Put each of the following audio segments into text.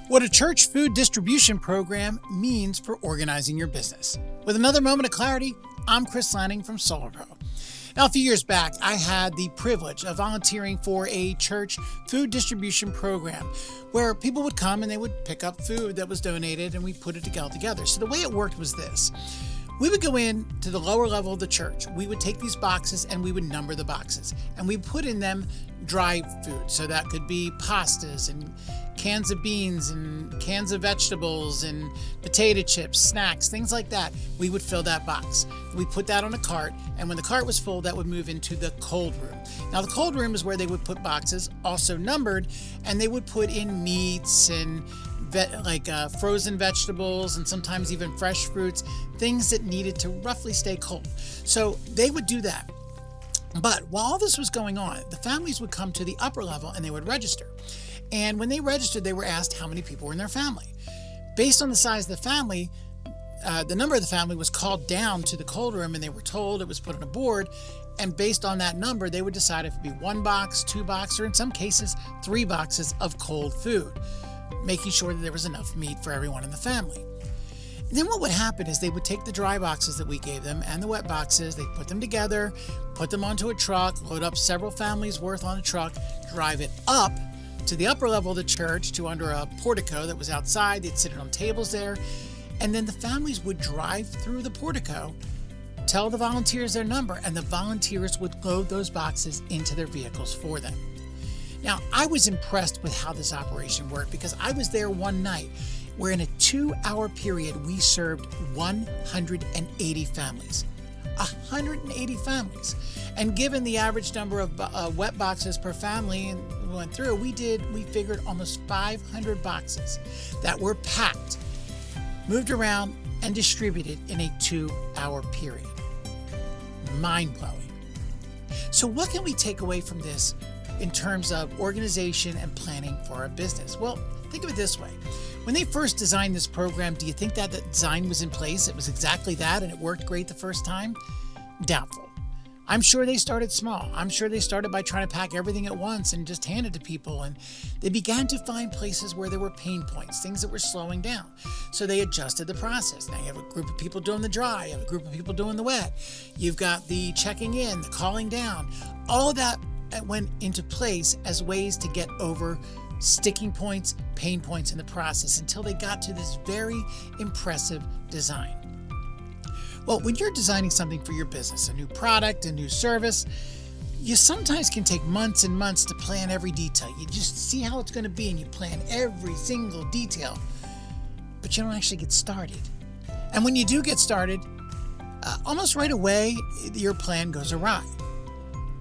What a church food distribution program means for organizing your business. With another moment of clarity, I'm Chris Lanning from SolarPro. Now, a few years back, I had the privilege of volunteering for a church food distribution program where people would come and they would pick up food that was donated and we put it all together. So the way it worked was this. We would go in to the lower level of the church. We would take these boxes and we would number the boxes. And we put in them dry food. So that could be pastas and cans of beans and cans of vegetables and potato chips, snacks, things like that. We would fill that box. We put that on a cart, and when the cart was full, that would move into the cold room. Now, the cold room is where they would put boxes, also numbered, and they would put in meats and frozen vegetables and sometimes even fresh fruits, things that needed to roughly stay cold. So they would do that. But while all this was going on, the families would come to the upper level and they would register. And when they registered, they were asked how many people were in their family. Based on the size of the family, the number of the family was called down to the cold room and they were told, it was put on a board. And based on that number, they would decide if it'd be 1 box, 2 boxes, or in some cases, 3 boxes of cold food, making sure that there was enough meat for everyone in the family. And then what would happen is they would take the dry boxes that we gave them and the wet boxes, they'd put them together, put them onto a truck, load up several families worth on a truck, drive it up to the upper level of the church to under a portico that was outside. They'd sit it on tables there. And then the families would drive through the portico, tell the volunteers their number, and the volunteers would load those boxes into their vehicles for them. Now, I was impressed with how this operation worked because I was there one night where in a 2-hour period, we served 180 families. 180 families. And given the average number of wet boxes per family and we went through, we figured almost 500 boxes that were packed, moved around, and distributed in a 2-hour period. Mind-blowing. So what can we take away from this in terms of organization and planning for our business? Well, think of it this way. When they first designed this program, do you think that the design was in place? It was exactly that and it worked great the first time? Doubtful. I'm sure they started small. I'm sure they started by trying to pack everything at once and just hand it to people. And they began to find places where there were pain points, things that were slowing down. So they adjusted the process. Now you have a group of people doing the dry, you have a group of people doing the wet. You've got the checking in, the calling down. All of that went into place as ways to get over sticking points, pain points in the process until they got to this very impressive design. Well, when you're designing something for your business, a new product, a new service, you sometimes can take months and months to plan every detail. You just see how it's going to be and you plan every single detail, but you don't actually get started. And when you do get started, almost right away, your plan goes awry.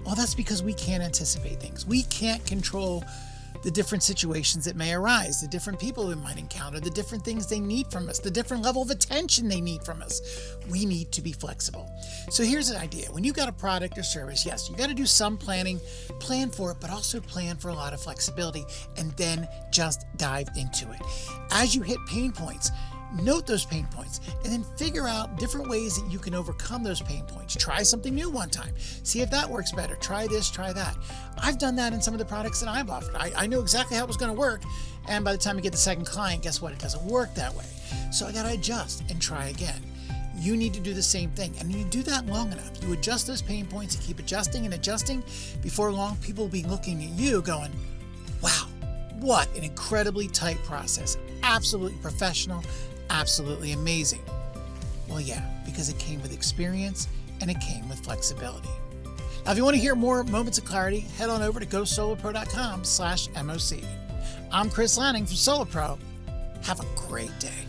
Well, that's because we can't anticipate things. We can't control the different situations that may arise, the different people we might encounter, the different things they need from us, the different level of attention they need from us. We need to be flexible. So here's an idea. When you've got a product or service, yes, you got to do some planning, plan for it, but also plan for a lot of flexibility and then just dive into it. As you hit pain points, note those pain points and then figure out different ways that you can overcome those pain points. Try something new one time. See if that works better. Try this, try that. I've done that in some of the products that I've offered. I knew exactly how it was going to work. And by the time I get the second client, guess what? It doesn't work that way. So I got to adjust and try again. You need to do the same thing. And you do that long enough. You adjust those pain points and keep adjusting and adjusting. Before long, people will be looking at you going, wow, what an incredibly tight process. Absolutely professional. Absolutely amazing. Well, yeah, because it came with experience and it came with flexibility. Now, if you want to hear more moments of clarity, head on over to gosolarpro.com/MOC. I'm Chris Lanning from SolarPro. Have a great day.